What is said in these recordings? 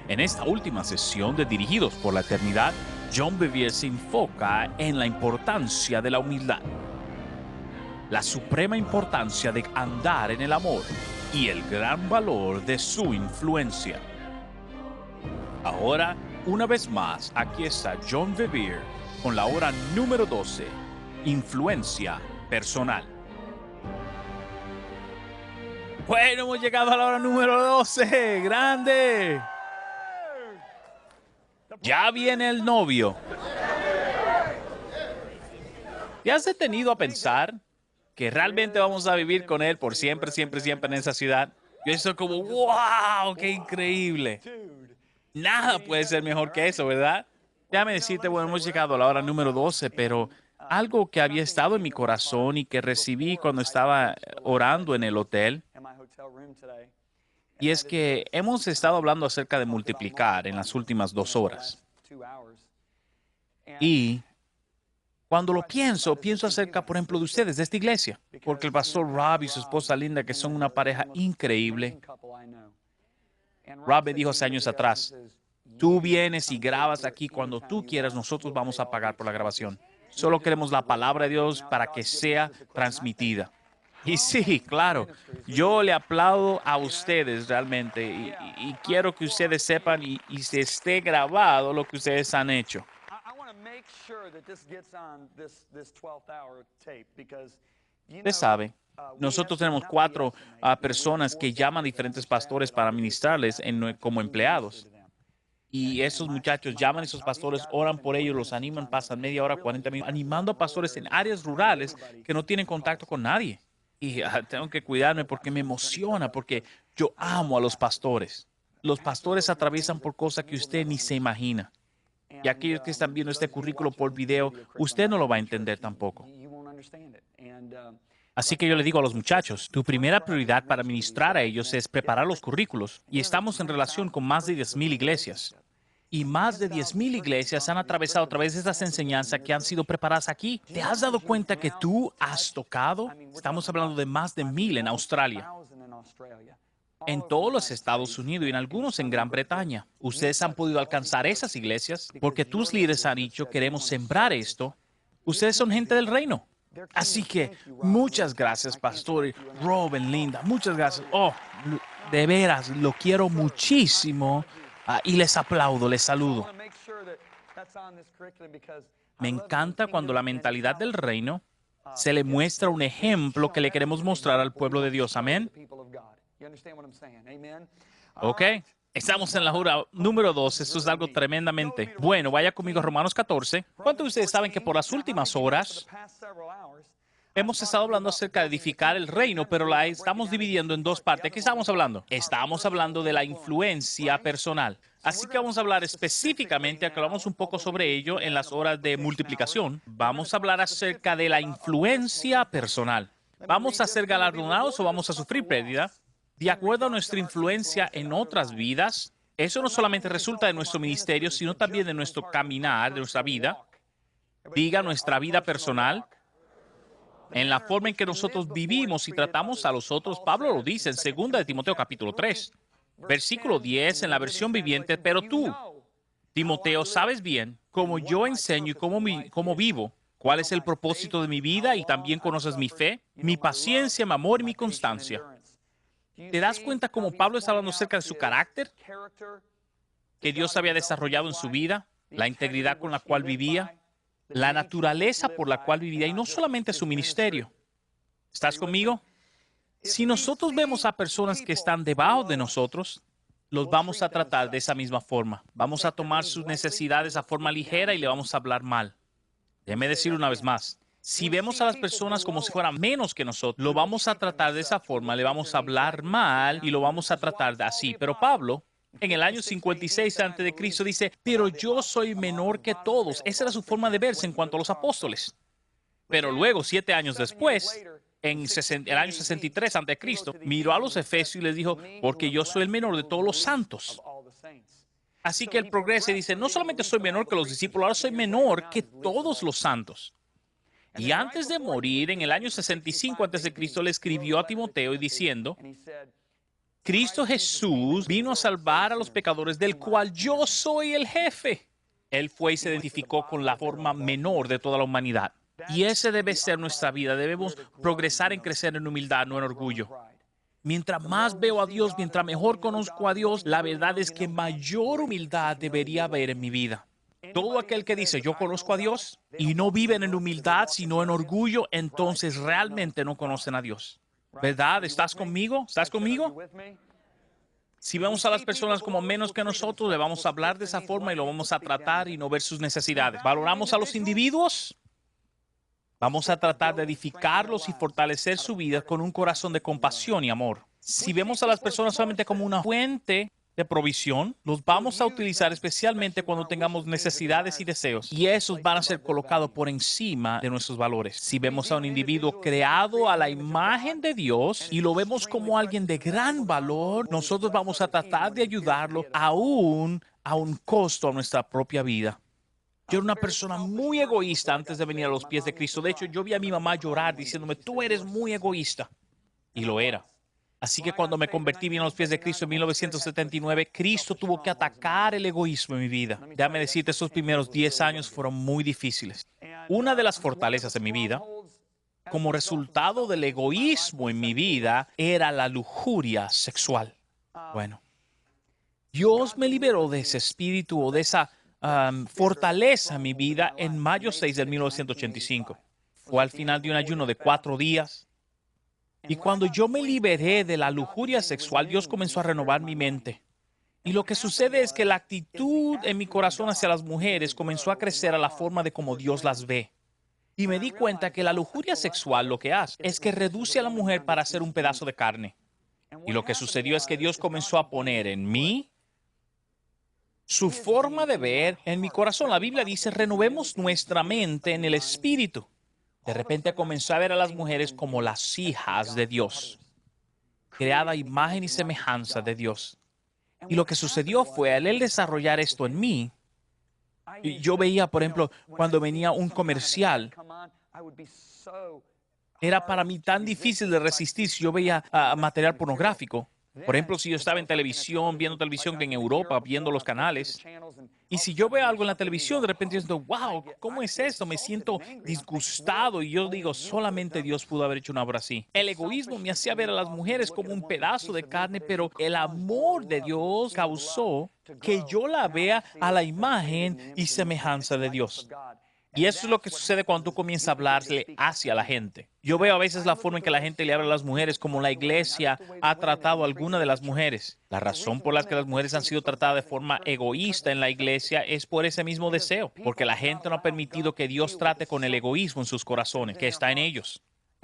En esta última sesión de Dirigidos por la Eternidad, John Bevere se enfoca en la importancia de la humildad, la suprema importancia de andar en el amor y el gran valor de su influencia. Ahora, una vez más, aquí está John Bevere con la hora número 12, influencia personal. Bueno, hemos llegado a la hora número 12, grande. Ya viene el novio. ¿Te has detenido a pensar que realmente vamos a vivir con él por siempre, siempre, siempre en esa ciudad? Yo estoy como, wow, qué increíble. Nada puede ser mejor que eso, ¿verdad? Déjame decirte, bueno, hemos llegado a la hora número 12, pero algo que había estado en mi corazón y que recibí cuando estaba orando en el hotel, y es que hemos estado hablando acerca de multiplicar en las últimas 2 horas. Y cuando lo pienso, pienso acerca, por ejemplo, de ustedes, de esta iglesia, porque el pastor Rob y su esposa Linda, que son una pareja increíble. Rob me dijo hace años atrás, tú vienes y grabas aquí cuando tú quieras, nosotros vamos a pagar por la grabación. Solo queremos la palabra de Dios para que sea transmitida. Y sí, claro, yo le aplaudo a ustedes realmente y quiero que ustedes sepan y se esté grabado lo que ustedes han hecho. Usted sabe, nosotros tenemos 4 personas que llaman a diferentes pastores para ministrarles como empleados. Y esos muchachos llaman a esos pastores, oran por ellos, los animan, pasan media hora, 40 minutos, animando a pastores en áreas rurales que no tienen contacto con nadie. Y tengo que cuidarme porque me emociona, porque yo amo a los pastores. Los pastores atraviesan por cosas que usted ni se imagina. Y aquellos que están viendo este currículo por video, usted no lo va a entender tampoco. Así que yo le digo a los muchachos, tu primera prioridad para ministrar a ellos es preparar los currículos. Y estamos en relación con más de 10,000 iglesias. Y más de 10,000 iglesias han atravesado a través de estas enseñanzas que han sido preparadas aquí. ¿Te has dado cuenta que tú has tocado? Estamos hablando de más de 1,000 en Australia, en todos los Estados Unidos y en algunos en Gran Bretaña. Ustedes han podido alcanzar esas iglesias porque tus líderes han dicho, queremos sembrar esto. Ustedes son gente del reino. Así que muchas gracias, pastor Robin, Linda. Muchas gracias. Oh, de veras, lo quiero muchísimo. Y les aplaudo, les saludo. Me encanta cuando la mentalidad del reino se le muestra un ejemplo que le queremos mostrar al pueblo de Dios. Amén. Ok. Estamos en la hora número 2. Esto es algo tremendamente bueno. Vaya conmigo a Romanos 14. ¿Cuántos de ustedes saben que por las últimas horas hemos estado hablando acerca de edificar el reino, pero la estamos dividiendo en 2 partes? ¿Qué estamos hablando? Estamos hablando de la influencia personal. Así que vamos a hablar específicamente, hablamos un poco sobre ello en las horas de multiplicación. Vamos a hablar acerca de la influencia personal. ¿Vamos a ser galardonados o vamos a sufrir pérdida? De acuerdo a nuestra influencia en otras vidas, eso no solamente resulta de nuestro ministerio, sino también de nuestro caminar, de nuestra vida. Diga nuestra vida personal, en la forma en que nosotros vivimos y tratamos a los otros. Pablo lo dice en 2 de Timoteo capítulo 3, versículo 10 en la versión viviente, pero tú, Timoteo, sabes bien cómo yo enseño y cómo vivo, cuál es el propósito de mi vida y también conoces mi fe, mi paciencia, mi amor y mi constancia. ¿Te das cuenta cómo Pablo está hablando acerca de su carácter que Dios había desarrollado en su vida, la integridad con la cual vivía, la naturaleza por la cual vivía y no solamente su ministerio? ¿Estás conmigo? Si nosotros vemos a personas que están debajo de nosotros, los vamos a tratar de esa misma forma. Vamos a tomar sus necesidades a forma ligera y le vamos a hablar mal. Déjeme decir una vez más. Si vemos a las personas como si fueran menos que nosotros, lo vamos a tratar de esa forma, le vamos a hablar mal y lo vamos a tratar de así. Pero Pablo, en el año 56 a.C., dice, pero yo soy menor que todos. Esa era su forma de verse en cuanto a los apóstoles. Pero luego, 7 años después, en el año 63 a.C., miró a los efesios y les dijo, porque yo soy el menor de todos los santos. Así que él progresa y dice, no solamente soy menor que los discípulos, ahora soy menor que todos los santos. Y antes de morir, en el año 65 a.C., le escribió a Timoteo y diciendo, Cristo Jesús vino a salvar a los pecadores, del cual yo soy el jefe. Él fue y se identificó con la forma menor de toda la humanidad. Y ese debe ser nuestra vida. Debemos progresar en crecer en humildad, no en orgullo. Mientras más veo a Dios, mientras mejor conozco a Dios, la verdad es que mayor humildad debería haber en mi vida. Todo aquel que dice yo conozco a Dios y no viven en humildad, sino en orgullo, entonces realmente no conocen a Dios. ¿Verdad? ¿Estás conmigo? ¿Estás conmigo? Si vemos a las personas como menos que nosotros, le vamos a hablar de esa forma y lo vamos a tratar y no ver sus necesidades. ¿Valoramos a los individuos? Vamos a tratar de edificarlos y fortalecer su vida con un corazón de compasión y amor. Si vemos a las personas solamente como una fuente de provisión, los vamos a utilizar especialmente cuando tengamos necesidades y deseos, y esos van a ser colocados por encima de nuestros valores. Si vemos a un individuo creado a la imagen de Dios y lo vemos como alguien de gran valor, nosotros vamos a tratar de ayudarlo aún a un costo a nuestra propia vida. Yo era una persona muy egoísta antes de venir a los pies de Cristo. De hecho, yo vi a mi mamá llorar diciéndome, tú eres muy egoísta. Y lo era. Así que cuando me convertí bien a los pies de Cristo en 1979, Cristo tuvo que atacar el egoísmo en mi vida. Déjame decirte, esos primeros 10 años fueron muy difíciles. Una de las fortalezas de mi vida, como resultado del egoísmo en mi vida, era la lujuria sexual. Bueno, Dios me liberó de ese espíritu o de esa fortaleza en mi vida en mayo 6 de 1985. Fue al final de un ayuno de 4 días. Y cuando yo me liberé de la lujuria sexual, Dios comenzó a renovar mi mente. Y lo que sucede es que la actitud en mi corazón hacia las mujeres comenzó a crecer a la forma de como Dios las ve. Y me di cuenta que la lujuria sexual lo que hace es que reduce a la mujer para ser un pedazo de carne. Y lo que sucedió es que Dios comenzó a poner en mí su forma de ver en mi corazón. La Biblia dice, renovemos nuestra mente en el espíritu. De repente comenzó a ver a las mujeres como las hijas de Dios, creada a imagen y semejanza de Dios. Y lo que sucedió fue, al él desarrollar esto en mí, y yo veía, por ejemplo, cuando venía un comercial, era para mí tan difícil de resistir si yo veía material pornográfico. Por ejemplo, si yo estaba en televisión, viendo televisión en Europa, viendo los canales, y si yo veo algo en la televisión, de repente yo siento, wow, ¿cómo es esto? Me siento disgustado y yo digo, solamente Dios pudo haber hecho una obra así. El egoísmo me hacía ver a las mujeres como un pedazo de carne, pero el amor de Dios causó que yo la vea a la imagen y semejanza de Dios. Y eso es lo que sucede cuando tú comienzas a hablarle hacia la gente. Yo veo a veces la forma en que la gente le habla a las mujeres, como la iglesia ha tratado a alguna de las mujeres. La razón por la que las mujeres han sido tratadas de forma egoísta en la iglesia es por ese mismo deseo, porque la gente no ha permitido que Dios trate con el egoísmo en sus corazones, que está en ellos.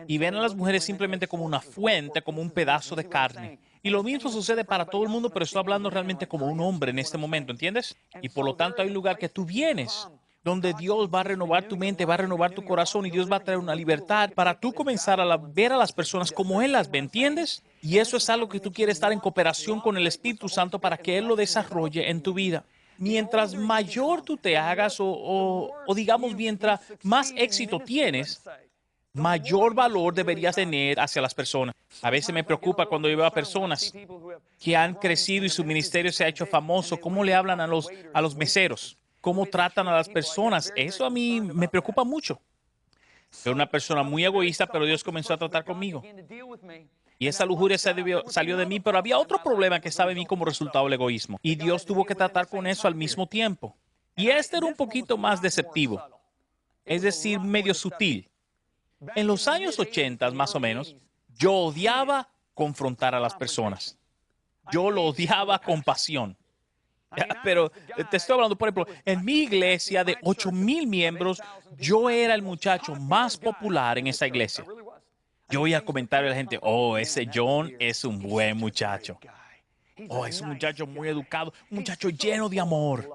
Y ven a las mujeres simplemente como una fuente, como un pedazo de carne. Y lo mismo sucede para todo el mundo, pero estoy hablando realmente como un hombre en este momento, ¿entiendes? Y por lo tanto hay un lugar que tú vienes donde Dios va a renovar tu mente, va a renovar tu corazón y Dios va a traer una libertad para tú comenzar a ver a las personas como Él las ve, ¿entiendes? Y eso es algo que tú quieres estar en cooperación con el Espíritu Santo para que Él lo desarrolle en tu vida. Mientras mayor tú te hagas o digamos, mientras más éxito tienes, mayor valor deberías tener hacia las personas. A veces me preocupa cuando yo veo a personas que han crecido y su ministerio se ha hecho famoso, cómo le hablan a los meseros, cómo tratan a las personas. Eso a mí me preocupa mucho. Era una persona muy egoísta, pero Dios comenzó a tratar conmigo. Y esa lujuria salió de mí, pero había otro problema que estaba en mí como resultado del egoísmo. Y Dios tuvo que tratar con eso al mismo tiempo. Y este era un poquito más deceptivo, es decir, medio sutil. En los años 80, más o menos, yo odiaba confrontar a las personas. Yo lo odiaba con pasión. Pero te estoy hablando, por ejemplo, en mi iglesia de 8,000 miembros, yo era el muchacho más popular en esa iglesia. Yo oía comentarios de la gente, oh, ese John es un buen muchacho. Oh, es un muchacho muy educado, un muchacho lleno de amor.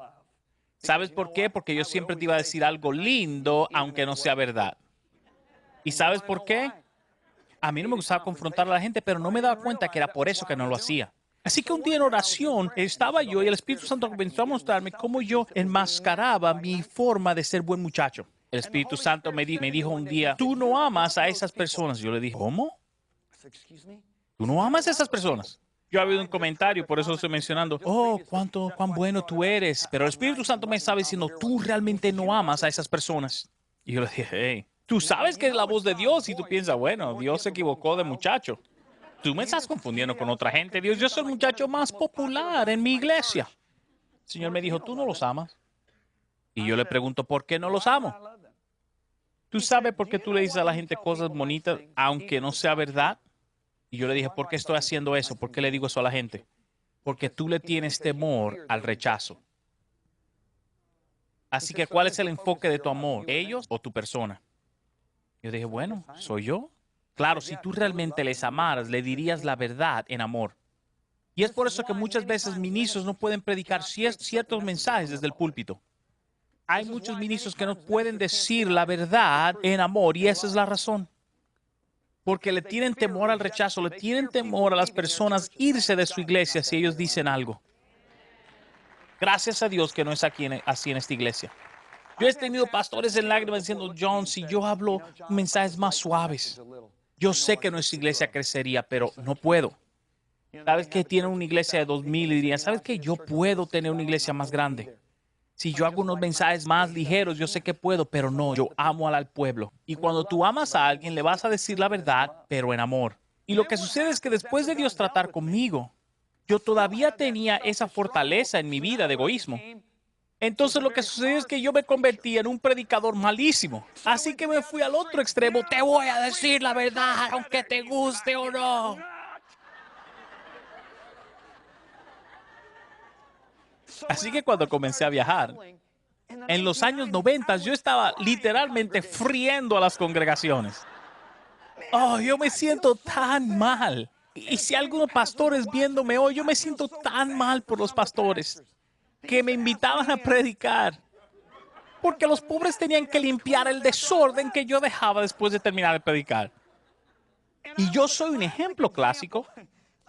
¿Sabes por qué? Porque yo siempre te iba a decir algo lindo, aunque no sea verdad. ¿Y sabes por qué? A mí no me gustaba confrontar a la gente, pero no me daba cuenta que era por eso que no lo hacía. Así que un día en oración estaba yo y el Espíritu Santo comenzó a mostrarme cómo yo enmascaraba mi forma de ser buen muchacho. El Espíritu Santo me dijo un día, tú no amas a esas personas. Yo le dije, ¿cómo? ¿Tú no amas a esas personas? Yo había un comentario, por eso lo estoy mencionando. Oh, cuán bueno tú eres. Pero el Espíritu Santo me estaba diciendo, tú realmente no amas a esas personas. Y yo le dije, hey, tú sabes que es la voz de Dios y tú piensas, bueno, Dios se equivocó de muchacho. Tú me estás confundiendo con otra gente. Dios, yo soy el muchacho más popular en mi iglesia. El Señor me dijo, tú no los amas. Y yo le pregunto, ¿por qué no los amo? ¿Tú sabes por qué tú le dices a la gente cosas bonitas, aunque no sea verdad? Y yo le dije, ¿por qué estoy haciendo eso? ¿Por qué le digo eso a la gente? Porque tú le tienes temor al rechazo. Así que, ¿cuál es el enfoque de tu amor? ¿Ellos o tu persona? Yo dije, bueno, ¿soy yo? Claro, si tú realmente les amaras, le dirías la verdad en amor. Y es por eso que muchas veces ministros no pueden predicar ciertos mensajes desde el púlpito. Hay muchos ministros que no pueden decir la verdad en amor y esa es la razón. Porque le tienen temor al rechazo, le tienen temor a las personas irse de su iglesia si ellos dicen algo. Gracias a Dios que no es así en esta iglesia. Yo he tenido pastores en lágrimas diciendo, John, si yo hablo mensajes más suaves, yo sé que nuestra iglesia crecería, pero no puedo. ¿Sabes que tienen una iglesia de 2000 y dirían, ¿sabes que yo puedo tener una iglesia más grande? Si yo hago unos mensajes más ligeros, yo sé que puedo, pero no, yo amo al pueblo. Y cuando tú amas a alguien, le vas a decir la verdad, pero en amor. Y lo que sucede es que después de Dios tratar conmigo, yo todavía tenía esa fortaleza en mi vida de egoísmo. Entonces lo que sucedió es que yo me convertí en un predicador malísimo. Así que me fui al otro extremo. Te voy a decir la verdad, aunque te guste o no. Así que cuando comencé a viajar, en los años 90 yo estaba literalmente friendo a las congregaciones. Oh, yo me siento tan mal. Y si algunos pastores viéndome hoy, yo me siento tan mal por los pastores que me invitaban a predicar. Porque los pobres tenían que limpiar el desorden que yo dejaba después de terminar de predicar. Y yo soy un ejemplo clásico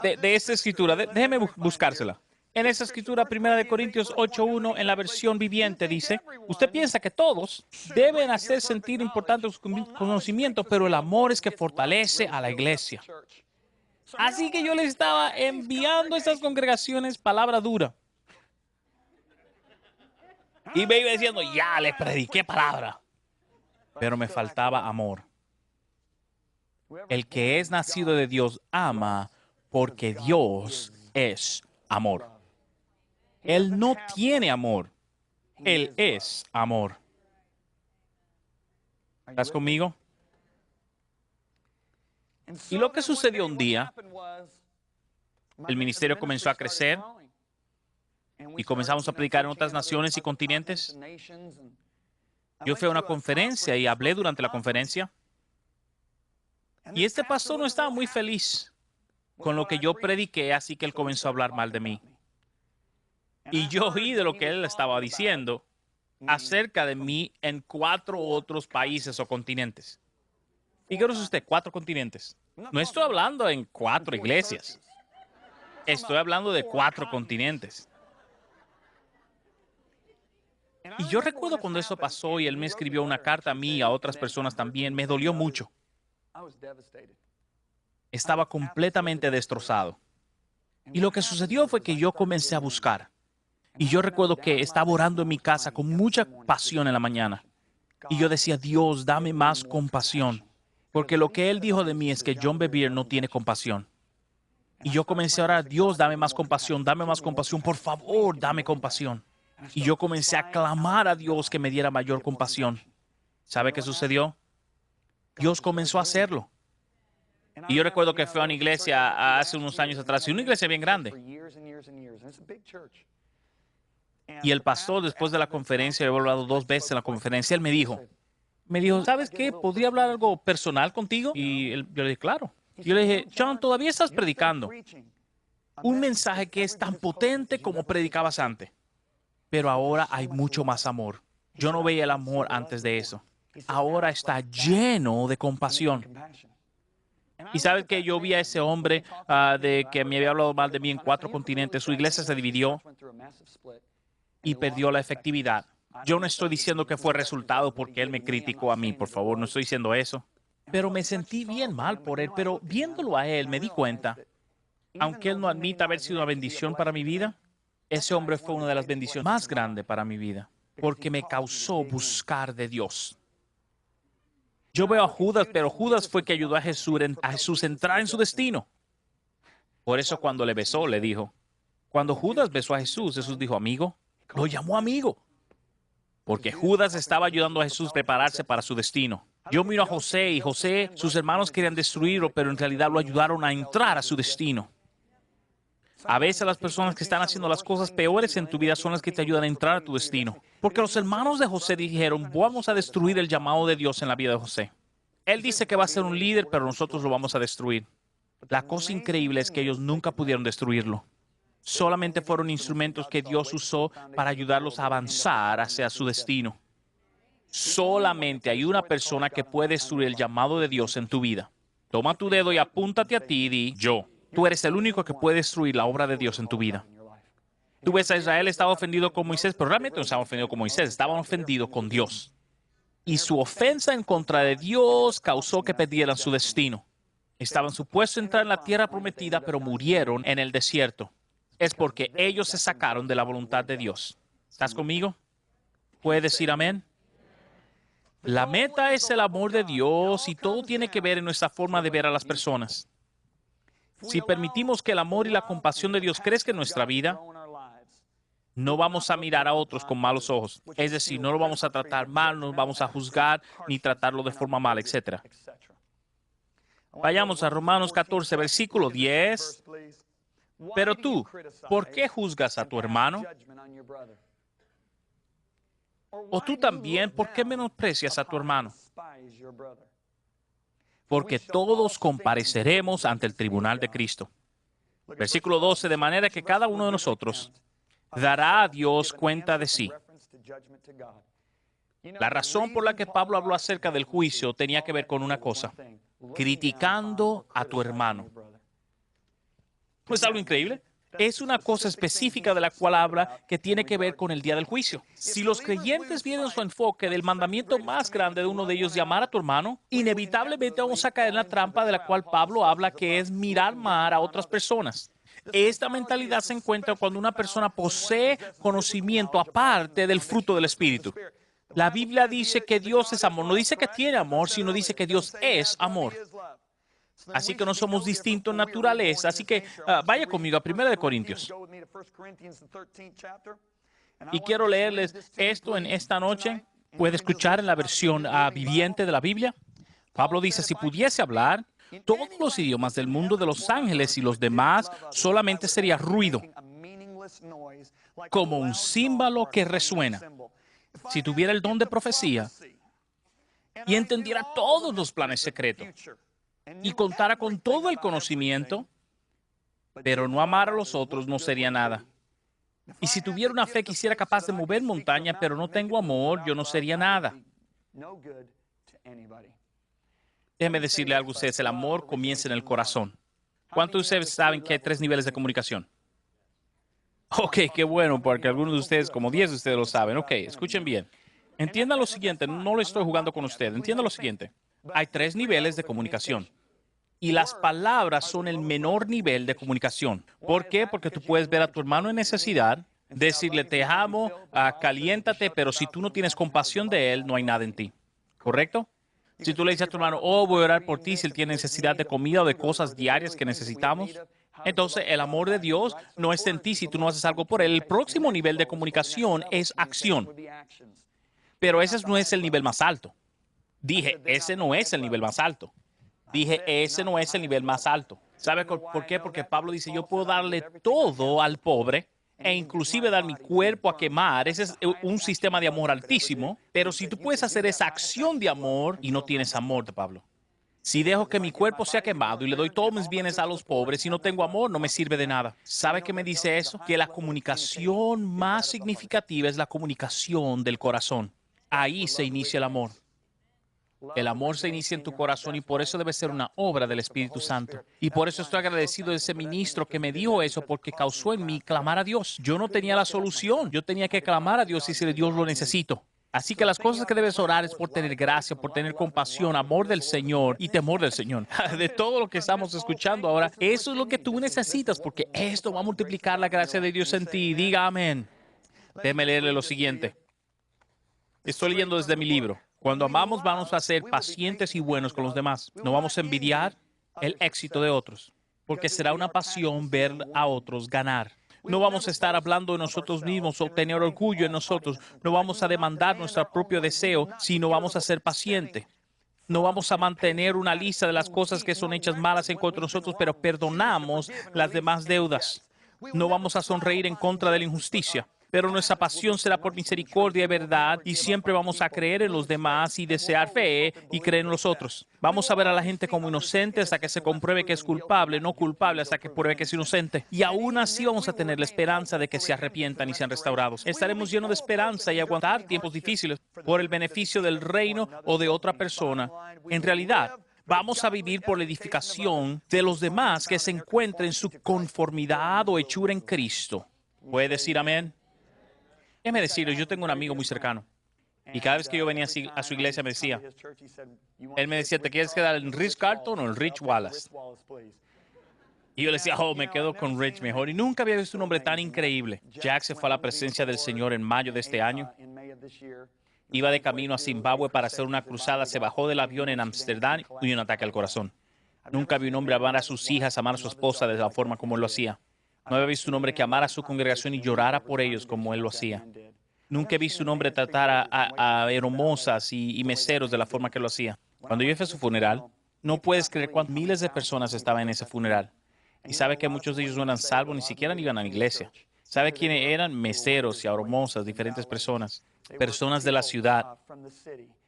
de esta escritura. Déjeme buscársela. En esa escritura, 1 Corintios 8:1, en la versión viviente, dice, usted piensa que todos deben hacer sentir importante sus conocimientos, pero el amor es que fortalece a la iglesia. Así que yo le estaba enviando a estas congregaciones palabra dura. Y me iba diciendo, ya le prediqué palabra. Pero me faltaba amor. El que es nacido de Dios ama porque Dios es amor. Él no tiene amor. Él es amor. ¿Estás conmigo? Y lo que sucedió un día, el ministerio comenzó a crecer y comenzamos a predicar en otras naciones y continentes. Yo fui a una conferencia y hablé durante la conferencia. Y este pastor no estaba muy feliz con lo que yo prediqué, así que él comenzó a hablar mal de mí. Y yo oí de lo que él estaba diciendo acerca de mí en 4 otros países o continentes. Fíjese usted, 4 continentes. No estoy hablando en 4 iglesias. Estoy hablando de 4 continentes. Y yo recuerdo cuando eso pasó y él me escribió una carta a mí y a otras personas también, me dolió mucho. Estaba completamente destrozado. Y lo que sucedió fue que yo comencé a buscar. Y yo recuerdo que estaba orando en mi casa con mucha pasión en la mañana. Y yo decía, Dios, dame más compasión. Porque lo que él dijo de mí es que John Bevere no tiene compasión. Y yo comencé a orar, Dios, dame más compasión, por favor, dame compasión. Y yo comencé a clamar a Dios que me diera mayor compasión. ¿Sabe qué sucedió? Dios comenzó a hacerlo. Y yo recuerdo que fui a una iglesia hace unos años atrás, y una iglesia bien grande. Y el pastor, después de la conferencia, yo he hablado 2 veces en la conferencia, él me dijo, ¿sabes qué? ¿Podría hablar algo personal contigo? Y yo le dije, claro. Yo le dije, John, todavía estás predicando un mensaje que es tan potente como predicabas antes, pero ahora hay mucho más amor. Yo no veía el amor antes de eso. Ahora está lleno de compasión. Y sabes que yo vi a ese hombre de que me había hablado mal de mí en 4 continentes. Su iglesia se dividió y perdió la efectividad. Yo no estoy diciendo que fue resultado porque él me criticó a mí, por favor, no estoy diciendo eso. Pero me sentí bien mal por él, pero viéndolo a él me di cuenta Aunque él no admita haber sido una bendición para mi vida, ese hombre fue una de las bendiciones más grandes para mi vida, porque me causó buscar de Dios. Yo veo a Judas, pero Judas fue que ayudó a Jesús a entrar en su destino. Por eso cuando le besó, le dijo, cuando Judas besó a Jesús, Jesús dijo, amigo, lo llamó amigo. Porque Judas estaba ayudando a Jesús a prepararse para su destino. Yo miro a José y José, sus hermanos querían destruirlo, pero en realidad lo ayudaron a entrar a su destino. A veces las personas que están haciendo las cosas peores en tu vida son las que te ayudan a entrar a tu destino. Porque los hermanos de José dijeron, vamos a destruir el llamado de Dios en la vida de José. Él dice que va a ser un líder, pero nosotros lo vamos a destruir. La cosa increíble es que ellos nunca pudieron destruirlo. Solamente fueron instrumentos que Dios usó para ayudarlos a avanzar hacia su destino. Solamente hay una persona que puede destruir el llamado de Dios en tu vida. Toma tu dedo y apúntate a ti y di, yo. Tú eres el único que puede destruir la obra de Dios en tu vida. Tú ves a Israel estaba ofendido con Moisés, pero realmente no estaban ofendidos con Moisés, estaban ofendidos con Dios. Y su ofensa en contra de Dios causó que perdieran su destino. Estaban supuestos a entrar en la tierra prometida, pero murieron en el desierto. Es porque ellos se sacaron de la voluntad de Dios. ¿Estás conmigo? ¿Puedes decir amén? La meta es el amor de Dios y todo tiene que ver en nuestra forma de ver a las personas. Si permitimos que el amor y la compasión de Dios crezca en nuestra vida, no vamos a mirar a otros con malos ojos. Es decir, no lo vamos a tratar mal, no vamos a juzgar, ni tratarlo de forma mala, etc. Vayamos a Romanos 14, versículo 10. Pero tú, ¿por qué juzgas a tu hermano? O tú también, ¿por qué menosprecias a tu hermano? Porque todos compareceremos ante el tribunal de Cristo. Versículo 12, de manera que cada uno de nosotros dará a Dios cuenta de sí. La razón por la que Pablo habló acerca del juicio tenía que ver con una cosa: criticando a tu hermano. ¿No es algo increíble? Es una cosa específica de la cual habla que tiene que ver con el día del juicio. Si los creyentes vieron su enfoque del mandamiento más grande de uno de ellos, llamar a tu hermano, inevitablemente vamos a caer en la trampa de la cual Pablo habla, que es mirar mal a otras personas. Esta mentalidad se encuentra cuando una persona posee conocimiento aparte del fruto del Espíritu. La Biblia dice que Dios es amor. No dice que tiene amor, sino dice que Dios es amor. Así que no somos distintos en naturaleza. Así que vaya conmigo a 1 Corintios. Y quiero leerles esto en esta noche. Puede escuchar en la versión viviente de la Biblia. Pablo dice, si pudiese hablar todos los idiomas del mundo de los ángeles y los demás, solamente sería ruido, como un címbalo que resuena. Si tuviera el don de profecía y entendiera todos los planes secretos y contara con todo el conocimiento, pero no amara a los otros, no sería nada. Y si tuviera una fe que hiciera capaz de mover montañas, pero no tengo amor, yo no sería nada. Déjeme decirle algo a ustedes, el amor comienza en el corazón. ¿Cuántos de ustedes saben que hay 3 niveles de comunicación? Ok, qué bueno, porque algunos de ustedes, como 10 de ustedes lo saben. Ok, escuchen bien. Entiendan lo siguiente, no lo estoy jugando con ustedes. Entiendan lo siguiente. Hay 3 niveles de comunicación. Y las palabras son el menor nivel de comunicación. ¿Por qué? Porque tú puedes ver a tu hermano en necesidad, decirle te amo, caliéntate, pero si tú no tienes compasión de él, no hay nada en ti. ¿Correcto? Si tú le dices a tu hermano, oh, voy a orar por ti si él tiene necesidad de comida o de cosas diarias que necesitamos, entonces el amor de Dios no está en ti si tú no haces algo por él. El próximo nivel de comunicación es acción. Pero ese no es el nivel más alto. Dije, ese no es el nivel más alto. Dije, ese no es el nivel más alto. ¿Sabe por qué? Porque Pablo dice, yo puedo darle todo al pobre e inclusive dar mi cuerpo a quemar. Ese es un sistema de amor altísimo. Pero si tú puedes hacer esa acción de amor y no tienes amor de Pablo. Si dejo que mi cuerpo sea quemado y le doy todos mis bienes a los pobres y no tengo amor, no me sirve de nada. ¿Sabe qué me dice eso? Que la comunicación más significativa es la comunicación del corazón. Ahí se inicia el amor. El amor se inicia en tu corazón y por eso debe ser una obra del Espíritu Santo. Y por eso estoy agradecido de ese ministro que me dijo eso, porque causó en mí clamar a Dios. Yo no tenía la solución. Yo tenía que clamar a Dios y decirle, Dios, lo necesito. Así que las cosas que debes orar es por tener gracia, por tener compasión, amor del Señor y temor del Señor. De todo lo que estamos escuchando ahora, eso es lo que tú necesitas, porque esto va a multiplicar la gracia de Dios en ti. Diga amén. Déjeme leerle lo siguiente. Estoy leyendo desde mi libro. Cuando amamos, vamos a ser pacientes y buenos con los demás. No vamos a envidiar el éxito de otros, porque será una pasión ver a otros ganar. No vamos a estar hablando de nosotros mismos o tener orgullo en nosotros. No vamos a demandar nuestro propio deseo, sino vamos a ser pacientes. No vamos a mantener una lista de las cosas que son hechas malas en contra de nosotros, pero perdonamos las demás deudas. No vamos a sonreír en contra de la injusticia, pero nuestra pasión será por misericordia y verdad, y siempre vamos a creer en los demás y desear fe y creer en los otros. Vamos a ver a la gente como inocente hasta que se compruebe que es culpable, no culpable hasta que pruebe que es inocente. Y aún así vamos a tener la esperanza de que se arrepientan y sean restaurados. Estaremos llenos de esperanza y aguantar tiempos difíciles por el beneficio del reino o de otra persona. En realidad, vamos a vivir por la edificación de los demás que se encuentren en su conformidad o hechura en Cristo. ¿Puede decir amén? Déjeme decirlo, yo tengo un amigo muy cercano. Y cada vez que yo venía a su iglesia él me decía, ¿te quieres quedar en Rich Carlton o en Rich Wallace? Y yo le decía, oh, me quedo con Rich mejor. Y nunca había visto un hombre tan increíble. Jack se fue a la presencia del Señor en mayo de este año. Iba de camino a Zimbabue para hacer una cruzada, se bajó del avión en Ámsterdam y un ataque al corazón. Nunca vi un hombre amar a sus hijas, amar a su esposa de la forma como él lo hacía. No había visto un hombre que amara a su congregación y llorara por ellos como él lo hacía. Nunca he visto un hombre tratar a hermosas y meseros de la forma que lo hacía. Cuando yo fui a su funeral, no puedes creer cuántas miles de personas estaban en ese funeral. Y sabe que muchos de ellos no eran salvos, ni siquiera iban a la iglesia. ¿Sabe quiénes eran? Meseros y hermosas, diferentes personas. Personas de la ciudad.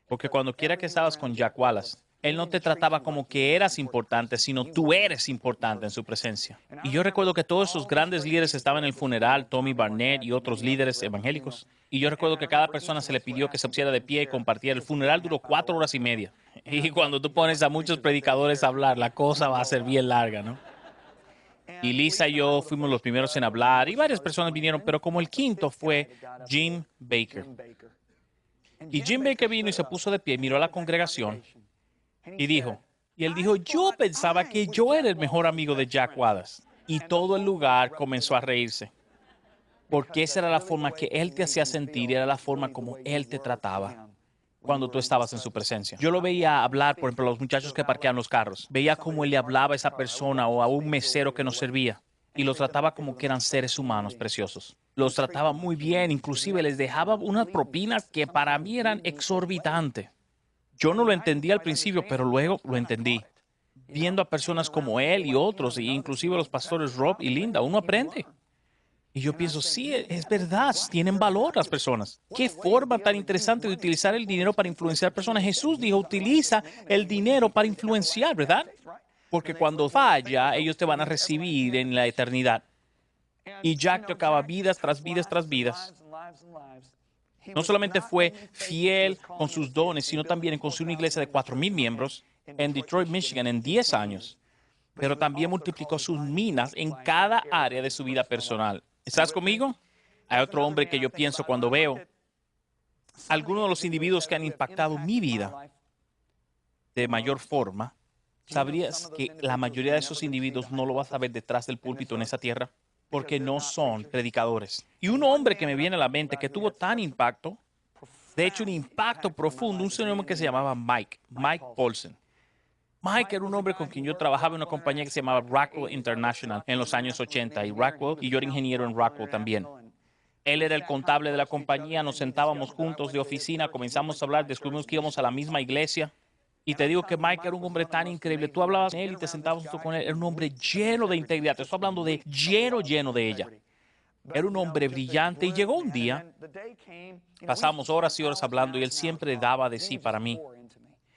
Porque cuando quiera que estabas con Jack Wallace, él no te trataba como que eras importante, sino tú eres importante en su presencia. Y yo recuerdo que todos esos grandes líderes estaban en el funeral, Tommy Barnett y otros líderes evangélicos. Y yo recuerdo que cada persona se le pidió que se pusiera de pie y compartiera. El funeral duró 4 horas y media. Y cuando tú pones a muchos predicadores a hablar, la cosa va a ser bien larga, ¿no? Y Lisa y yo fuimos los primeros en hablar y varias personas vinieron, pero como el quinto fue Jim Baker. Y Jim Baker vino y se puso de pie, miró a la congregación y dijo, yo pensaba que yo era el mejor amigo de Jack Wallace. Y todo el lugar comenzó a reírse. Porque esa era la forma que él te hacía sentir, era la forma como él te trataba cuando tú estabas en su presencia. Yo lo veía hablar, por ejemplo, a los muchachos que parquean los carros. Veía cómo él le hablaba a esa persona o a un mesero que nos servía. Y los trataba como que eran seres humanos preciosos. Los trataba muy bien, inclusive les dejaba unas propinas que para mí eran exorbitantes. Yo no lo entendía al principio, pero luego lo entendí. Viendo a personas como él y otros, e inclusive los pastores Rob y Linda, uno aprende. Y yo pienso, sí, es verdad, tienen valor las personas. Qué forma tan interesante de utilizar el dinero para influenciar personas. Jesús dijo, utiliza el dinero para influenciar, ¿verdad? Porque cuando falla, ellos te van a recibir en la eternidad. Y Jack tocaba vidas tras vidas tras vidas. No solamente fue fiel con sus dones, sino también construyó una iglesia de 4,000 miembros en Detroit, Michigan, en 10 años. Pero también multiplicó sus minas en cada área de su vida personal. ¿Estás conmigo? Hay otro hombre que yo pienso cuando veo algunos de los individuos que han impactado mi vida de mayor forma. ¿Sabrías que la mayoría de esos individuos no lo vas a ver detrás del púlpito en esa tierra? Porque no son predicadores. Y un hombre que me viene a la mente que tuvo tan impacto, de hecho un impacto profundo, un señor que se llamaba Mike Paulsen. Mike era un hombre con quien yo trabajaba en una compañía que se llamaba Rockwell International en los años 80 y yo era ingeniero en Rockwell también. Él era el contable de la compañía, nos sentábamos juntos de oficina, comenzamos a hablar, descubrimos que íbamos a la misma iglesia. Y te digo que Mike era un hombre tan increíble. Tú hablabas con él y te sentabas junto con él. Era un hombre lleno de integridad. Te estoy hablando de lleno de ella. Era un hombre brillante y llegó un día, pasamos horas y horas hablando y él siempre daba de sí para mí.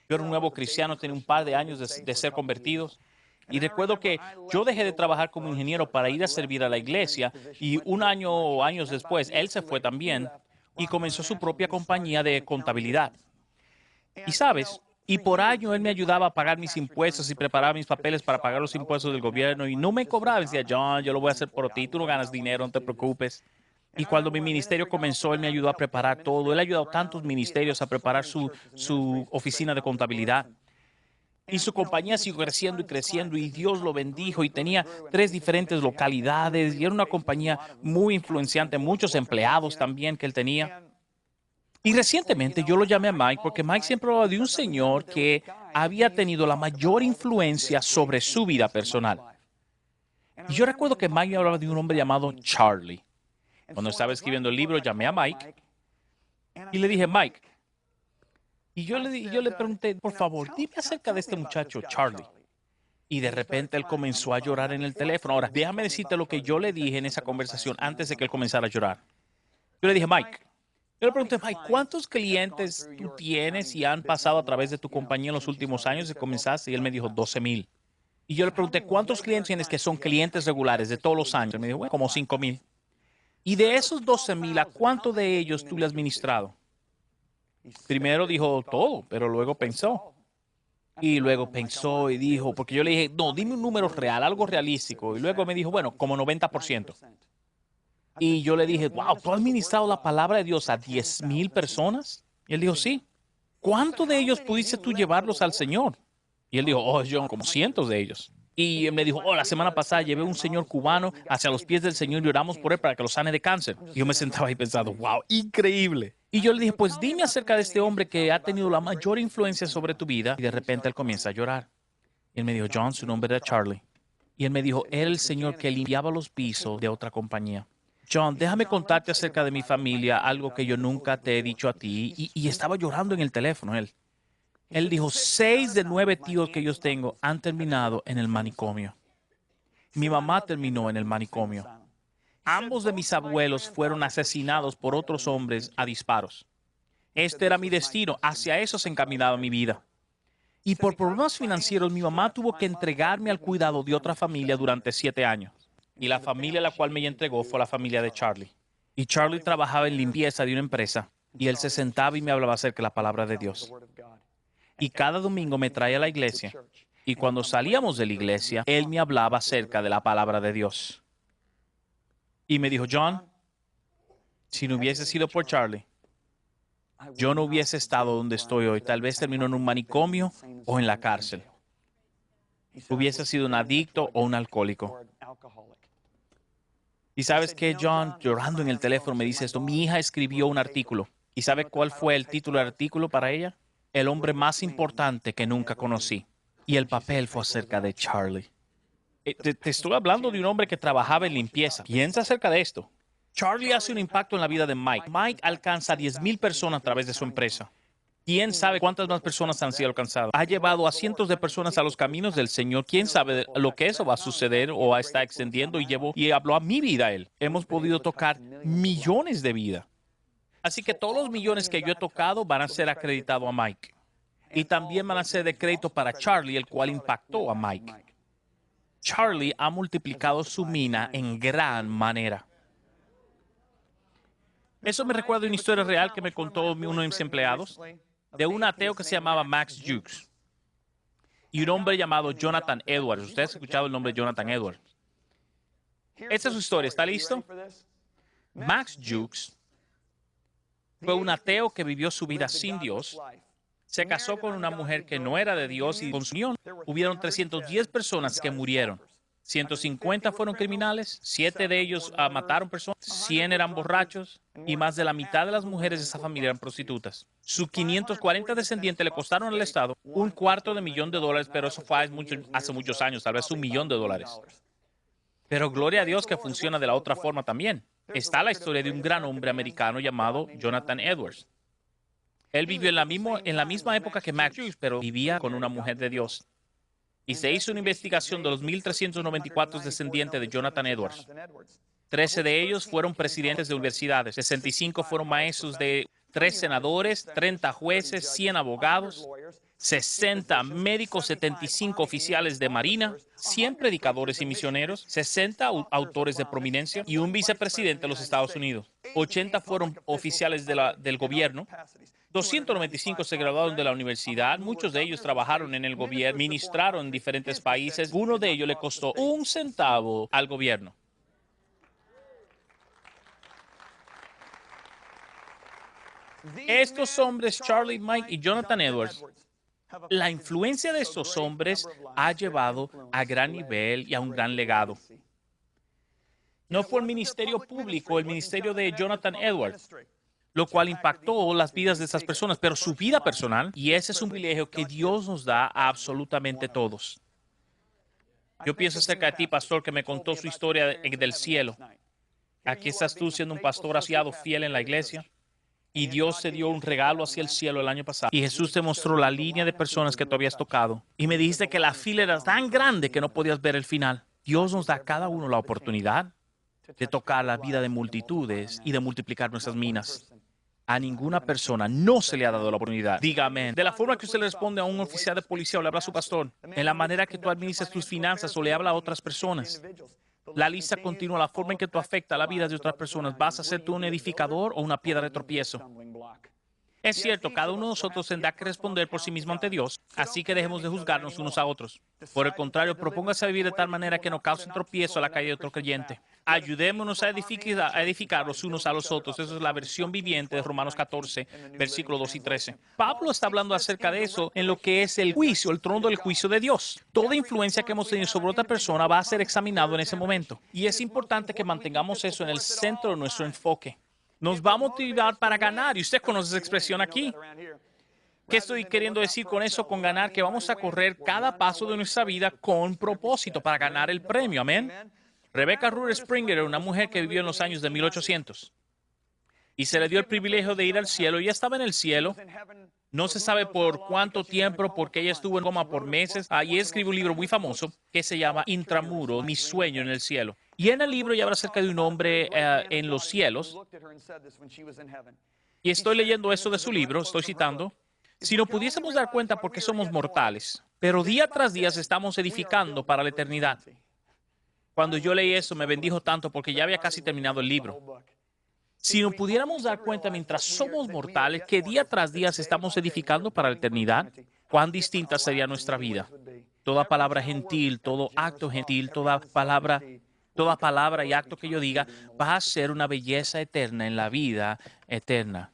Yo era un nuevo cristiano, tenía un par de años de ser convertidos. Y recuerdo que yo dejé de trabajar como ingeniero para ir a servir a la iglesia y un año o años después, él se fue también y comenzó su propia compañía de contabilidad. Y sabes, y por año él me ayudaba a pagar mis impuestos y preparaba mis papeles para pagar los impuestos del gobierno y no me cobraba. Decía, John, yo lo voy a hacer por ti, tú no ganas dinero, no te preocupes. Y cuando mi ministerio comenzó, él me ayudó a preparar todo. Él ha ayudado a tantos ministerios a preparar su oficina de contabilidad. Y su compañía siguió creciendo y creciendo y Dios lo bendijo y tenía 3 diferentes localidades y era una compañía muy influenciante, muchos empleados también que él tenía. Y recientemente yo lo llamé a Mike porque Mike siempre hablaba de un señor que había tenido la mayor influencia sobre su vida personal. Y yo recuerdo que Mike me hablaba de un hombre llamado Charlie. Cuando estaba escribiendo el libro, llamé a Mike y le dije, Mike, y yo le pregunté, por favor, dime acerca de este muchacho, Charlie. Y de repente él comenzó a llorar en el teléfono. Ahora, déjame decirte lo que yo le dije en esa conversación antes de que él comenzara a llorar. Yo le dije, Mike, yo le pregunté, Mike, ¿cuántos clientes tú tienes y han pasado a través de tu compañía en los últimos años que comenzaste? Y él me dijo, 12,000. Y yo le pregunté, ¿cuántos clientes tienes que son clientes regulares de todos los años? Él me dijo, bueno, como 5,000. Y de esos 12,000, ¿a cuánto de ellos tú le has ministrado? Primero dijo todo, pero luego pensó. Y luego pensó y dijo, porque yo le dije, no, dime un número real, algo realístico. Y luego me dijo, bueno, como 90%. Y yo le dije, wow, ¿tú has ministrado la palabra de Dios a 10,000 personas? Y él dijo, sí. ¿Cuánto de ellos pudiste tú llevarlos al Señor? Y él dijo, oh, John, como cientos de ellos. Y él me dijo, oh, la semana pasada llevé a un señor cubano hacia los pies del Señor y oramos por él para que lo sane de cáncer. Y yo me sentaba ahí pensando, wow, increíble. Y yo le dije, pues dime acerca de este hombre que ha tenido la mayor influencia sobre tu vida. Y de repente él comienza a llorar. Y él me dijo, John, su nombre era Charlie. Y él me dijo, era el señor que limpiaba los pisos de otra compañía. John, déjame contarte acerca de mi familia, algo que yo nunca te he dicho a ti. Y estaba llorando en el teléfono él. Él dijo, 6 de 9 tíos que yo tengo han terminado en el manicomio. Mi mamá terminó en el manicomio. Ambos de mis abuelos fueron asesinados por otros hombres a disparos. Este era mi destino, hacia eso se encaminaba mi vida. Y por problemas financieros, mi mamá tuvo que entregarme al cuidado de otra familia durante 7 años. Y la familia a la cual me entregó fue la familia de Charlie. Y Charlie trabajaba en limpieza de una empresa y él se sentaba y me hablaba acerca de la palabra de Dios. Y cada domingo me traía a la iglesia. Y cuando salíamos de la iglesia, él me hablaba acerca de la palabra de Dios. Y me dijo, John, si no hubiese sido por Charlie, yo no hubiese estado donde estoy hoy. Tal vez terminó en un manicomio o en la cárcel. Hubiese sido un adicto o un alcohólico. Y sabes qué, John, llorando en el teléfono, me dice esto. Mi hija escribió un artículo. ¿Y sabe cuál fue el título del artículo para ella? El hombre más importante que nunca conocí. Y el papel fue acerca de Charlie. Te estoy hablando de un hombre que trabajaba en limpieza. Piensa acerca de esto. Charlie hace un impacto en la vida de Mike. Mike alcanza a 10,000 personas a través de su empresa. ¿Quién sabe cuántas más personas han sido alcanzadas? Ha llevado a cientos de personas a los caminos del Señor. ¿Quién sabe lo que eso va a suceder o está extendiendo? Y habló a mi vida él. Hemos podido tocar millones de vidas. Así que todos los millones que yo he tocado van a ser acreditados a Mike. Y también van a ser de crédito para Charlie, el cual impactó a Mike. Charlie ha multiplicado su mina en gran manera. Eso me recuerda una historia real que me contó uno de mis empleados, de un ateo que se llamaba Max Jukes y un hombre llamado Jonathan Edwards. ¿Usted ha escuchado el nombre de Jonathan Edwards? Esta es su historia. ¿Está listo? Max Jukes fue un ateo que vivió su vida sin Dios. Se casó con una mujer que no era de Dios y con su unión hubieron 310 personas que murieron. 150 fueron criminales, 7 de ellos mataron personas, 100 eran borrachos y más de la mitad de las mujeres de esa familia eran prostitutas. Sus 540 descendientes le costaron al Estado $250,000, pero eso fue hace muchos años, tal vez $1,000,000. Pero gloria a Dios que funciona de la otra forma también. Está la historia de un gran hombre americano llamado Jonathan Edwards. Él vivió en la misma época que Max Hughes, pero vivía con una mujer de Dios. Y se hizo una investigación de los 1,394 descendientes de Jonathan Edwards. 13 de ellos fueron presidentes de universidades, 65 fueron maestros de 3 senadores, 30 jueces, 100 abogados, 60 médicos, 75 oficiales de marina, 100 predicadores y misioneros, 60 autores de prominencia y un vicepresidente de los Estados Unidos. 80 fueron oficiales del gobierno. 295 se graduaron de la universidad, muchos de ellos trabajaron en el gobierno, ministraron en diferentes países. Uno de ellos le costó un centavo al gobierno. Estos hombres, Charlie, Mike y Jonathan Edwards, la influencia de estos hombres ha llevado a gran nivel y a un gran legado. No fue el ministerio público, el ministerio de Jonathan Edwards, lo cual impactó las vidas de esas personas, pero su vida personal, y ese es un privilegio que Dios nos da a absolutamente todos. Yo pienso acerca de ti, pastor, que me contó su historia del cielo. Aquí estás tú siendo un pastor asiado fiel en la iglesia. Y Dios te dio un regalo hacia el cielo el año pasado. Y Jesús te mostró la línea de personas que tú habías tocado. Y me dijiste que la fila era tan grande que no podías ver el final. Dios nos da a cada uno la oportunidad de tocar la vida de multitudes y de multiplicar nuestras minas. A ninguna persona no se le ha dado la oportunidad. Dígame, de la forma que usted le responde a un oficial de policía o le habla a su pastor, en la manera que tú administras tus finanzas o le habla a otras personas. La lista continúa, la forma en que tú afectas la vida de otras personas. ¿Vas a ser tú un edificador o una piedra de tropiezo? Es cierto, cada uno de nosotros tendrá que responder por sí mismo ante Dios, así que dejemos de juzgarnos unos a otros. Por el contrario, propóngase a vivir de tal manera que no cause tropiezo a la calle de otro creyente. Ayudémonos a edificar los unos a los otros. Esa es la versión viviente de Romanos 14, versículos 2 y 13. Pablo está hablando acerca de eso en lo que es el juicio, el trono del juicio de Dios. Toda influencia que hemos tenido sobre otra persona va a ser examinado en ese momento. Y es importante que mantengamos eso en el centro de nuestro enfoque. Nos va a motivar para ganar. Y usted conoce esa expresión aquí. ¿Qué estoy queriendo decir con eso, con ganar? Que vamos a correr cada paso de nuestra vida con propósito para ganar el premio. Amén. Rebecca Ruder Springer era una mujer que vivió en los años de 1800 y se le dio el privilegio de ir al cielo. Ella estaba en el cielo. No se sabe por cuánto tiempo, porque ella estuvo en coma por meses. Ella escribió un libro muy famoso que se llama Intramuros, mi sueño en el cielo. Y en el libro ella habla acerca de un hombre en los cielos. Y estoy leyendo eso de su libro, estoy citando. Si nos pudiésemos dar cuenta por qué somos mortales, pero día tras día estamos edificando para la eternidad. Cuando yo leí eso me bendijo tanto porque ya había casi terminado el libro. Si nos pudiéramos dar cuenta mientras somos mortales que día tras día estamos edificando para la eternidad, cuán distinta sería nuestra vida. Toda palabra gentil, todo acto gentil, toda palabra y acto que yo diga va a ser una belleza eterna en la vida eterna.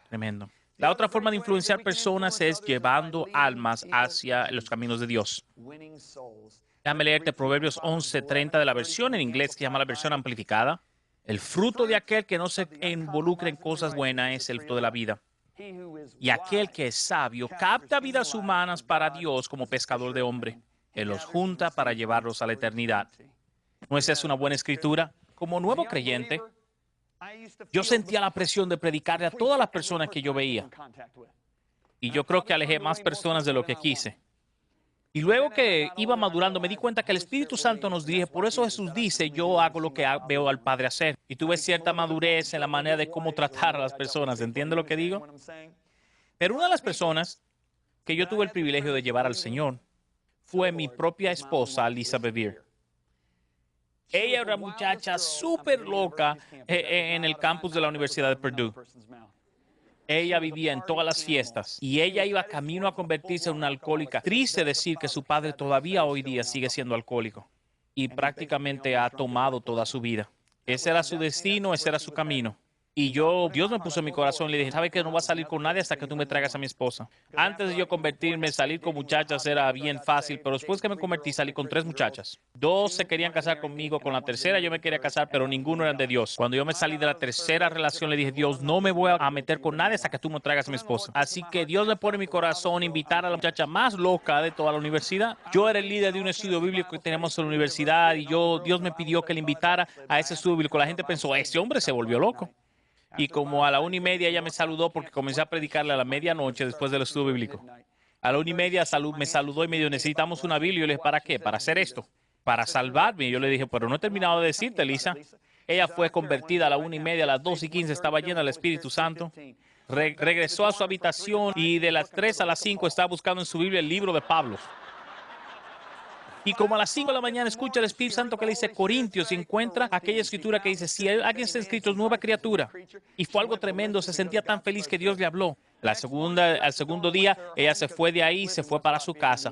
Tremendo. La otra forma de influenciar personas es llevando almas hacia los caminos de Dios. Déjame leerte Proverbios 11:30 de la versión en inglés que se llama la versión amplificada. El fruto de aquel que no se involucra en cosas buenas es el fruto de la vida. Y aquel que es sabio capta vidas humanas para Dios como pescador de hombre. Él los junta para llevarlos a la eternidad. ¿No es esa una buena escritura? Como nuevo creyente, yo sentía la presión de predicarle a todas las personas que yo veía. Y yo creo que alejé más personas de lo que quise. Y luego que iba madurando, me di cuenta que el Espíritu Santo nos dirige. Por eso Jesús dice, yo hago lo que veo al Padre hacer. Y tuve cierta madurez en la manera de cómo tratar a las personas. ¿Entiende lo que digo? Pero una de las personas que yo tuve el privilegio de llevar al Señor fue mi propia esposa, Lisa Bevere. Ella era una muchacha súper loca en el campus de la Universidad de Purdue. Ella vivía en todas las fiestas y ella iba camino a convertirse en una alcohólica. Triste decir que su padre todavía hoy día sigue siendo alcohólico y prácticamente ha tomado toda su vida. Ese era su destino, ese era su camino. Y Dios me puso en mi corazón y le dije, ¿sabes que no voy a salir con nadie hasta que tú me traigas a mi esposa? Antes de yo convertirme, salir con muchachas era bien fácil, pero después que me convertí, salí con 3 muchachas. 2 se querían casar conmigo, con la tercera yo me quería casar, pero ninguno eran de Dios. Cuando yo me salí de la tercera relación, le dije, Dios, no me voy a meter con nadie hasta que tú me traigas a mi esposa. Así que Dios le pone en mi corazón invitar a la muchacha más loca de toda la universidad. Yo era el líder de un estudio bíblico que tenemos en la universidad y Dios me pidió que le invitara a ese estudio bíblico. La gente pensó, ese hombre se volvió loco. Y como a la 1:30 ella me saludó porque comencé a predicarle a la medianoche después del estudio bíblico. A la 1:30 me saludó y me dijo, necesitamos una Biblia. Y yo le dije, ¿para qué? Para hacer esto, para salvarme. Y yo le dije, pero no he terminado de decirte, Lisa. Ella fue convertida a la 1:30, a las 2:15 estaba llena del Espíritu Santo. Regresó a su habitación y de las 3 a las 5 estaba buscando en su Biblia el libro de Pablo. Y como a las 5 de la mañana escucha el Espíritu Santo que le dice Corintios y encuentra aquella escritura que dice, si alguien está escrito es nueva criatura. Y fue algo tremendo, se sentía tan feliz que Dios le habló. Al segundo día, ella se fue de ahí, se fue para su casa.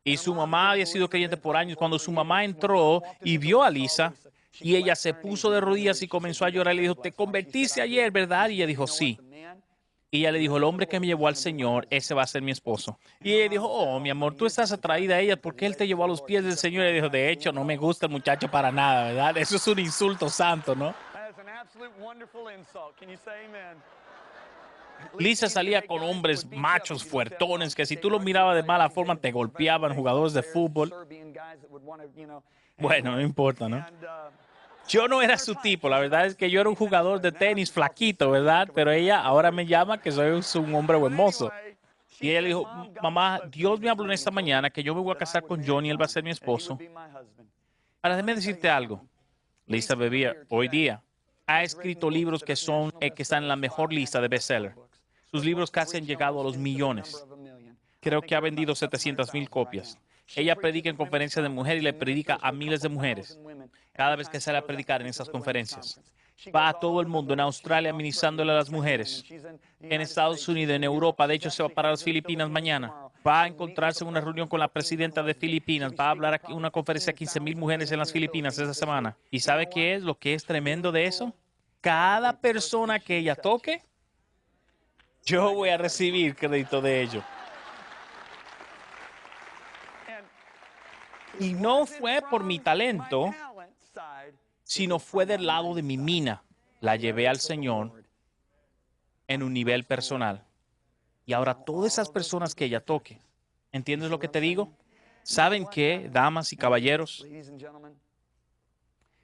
Y su mamá había sido creyente por años. Cuando su mamá entró y vio a Lisa, Y ella se puso de rodillas y comenzó a llorar. Le dijo, ¿te convertiste ayer, verdad? Y ella dijo, sí. Y ella le dijo, el hombre que me llevó al Señor, ese va a ser mi esposo. Y ella dijo, oh, mi amor, tú estás atraída a ella porque él te llevó a los pies del Señor. Y ella dijo, de hecho, no me gusta el muchacho para nada, ¿verdad? Eso es un insulto santo, ¿no? Lisa salía con hombres machos, fuertones, que si tú los mirabas de mala forma te golpeaban, jugadores de fútbol. Bueno, no importa, ¿no? Yo no era su tipo, la verdad es que yo era un jugador de tenis flaquito, ¿verdad? Pero ella ahora me llama que soy un hombre buen mozo. Y ella le dijo, mamá, Dios me habló en esta mañana que yo me voy a casar con Johnny, él va a ser mi esposo. Ahora, déjame decirte algo. Lisa Bevere, hoy día, ha escrito libros que están en la mejor lista de bestseller. Sus libros casi han llegado a los millones. Creo que ha vendido 700,000 copias. Ella predica en conferencias de mujeres y le predica a miles de mujeres cada vez que sale a predicar en esas conferencias. Va a todo el mundo, en Australia, ministrándole a las mujeres, en Estados Unidos, en Europa. De hecho, se va para las Filipinas mañana. Va a encontrarse en una reunión con la presidenta de Filipinas. Va a hablar aquí en una conferencia a 15,000 mujeres en las Filipinas esa semana. ¿Y sabe qué es lo que es tremendo de eso? Cada persona que ella toque, yo voy a recibir crédito de ello. Y no fue por mi talento, sino fue del lado de mi mina. La llevé al Señor en un nivel personal. Y ahora todas esas personas que ella toque, ¿entiendes lo que te digo? ¿Saben qué, damas y caballeros?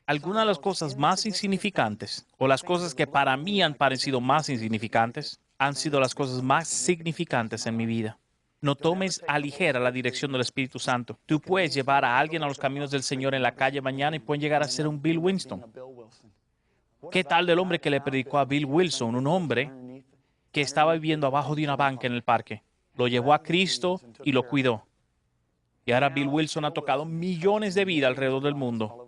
Algunas de las cosas más insignificantes, o las cosas que para mí han parecido más insignificantes, han sido las cosas más significantes en mi vida. No tomes a ligera la dirección del Espíritu Santo. Tú puedes llevar a alguien a los caminos del Señor en la calle mañana y pueden llegar a ser un Bill Winston. ¿Qué tal del hombre que le predicó a Bill Wilson, un hombre que estaba viviendo abajo de una banca en el parque? Lo llevó a Cristo y lo cuidó. Y ahora Bill Wilson ha tocado millones de vidas alrededor del mundo.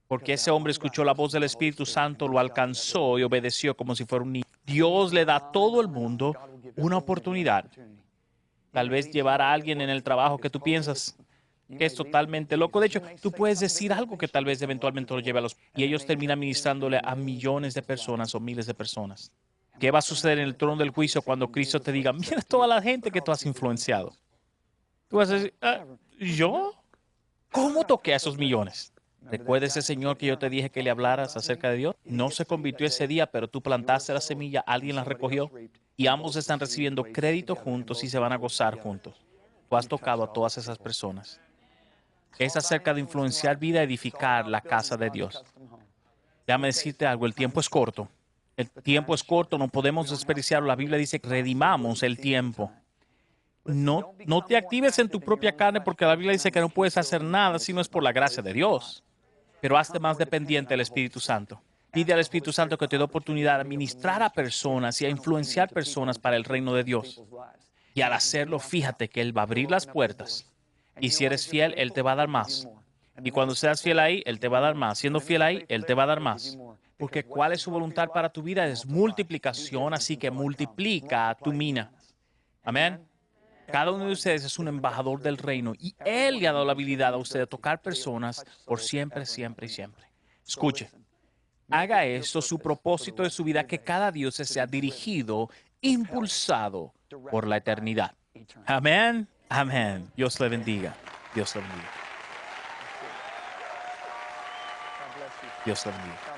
Porque ese hombre escuchó la voz del Espíritu Santo, lo alcanzó y obedeció como si fuera un niño. Dios le da a todo el mundo una oportunidad. Tal vez llevar a alguien en el trabajo que tú piensas que es totalmente loco. De hecho, tú puedes decir algo que tal vez eventualmente lo lleve a los... Y ellos terminan ministrándole a millones de personas o miles de personas. ¿Qué va a suceder en el trono del juicio cuando Cristo te diga, mira toda la gente que tú has influenciado? Tú vas a decir, ¿yo? ¿Cómo toqué a esos millones? ¿Recuerda ese señor que yo te dije que le hablaras acerca de Dios? No se convirtió ese día, pero tú plantaste la semilla, alguien la recogió y ambos están recibiendo crédito juntos y se van a gozar juntos. Tú has tocado a todas esas personas. Es acerca de influenciar vida, edificar la casa de Dios. Déjame decirte algo, el tiempo es corto. El tiempo es corto, no podemos desperdiciarlo. La Biblia dice que redimamos el tiempo. No te actives en tu propia carne porque la Biblia dice que no puedes hacer nada si no es por la gracia de Dios. Pero hazte más dependiente del Espíritu Santo. Pide al Espíritu Santo que te dé oportunidad de ministrar a personas y a influenciar personas para el reino de Dios. Y al hacerlo, fíjate que Él va a abrir las puertas. Y si eres fiel, Él te va a dar más. Y cuando seas fiel ahí, Él te va a dar más. Siendo fiel ahí, Él te va a dar más. Porque ¿cuál es su voluntad para tu vida? Es multiplicación, así que multiplica tu mina. Amén. Cada uno de ustedes es un embajador del reino y Él le ha dado la habilidad a usted de tocar personas por siempre, siempre y siempre. Escuche, haga esto su propósito de su vida, que cada día se sea dirigido, impulsado por la eternidad. Amén. Amén. Dios le bendiga. Dios le bendiga. Dios le bendiga.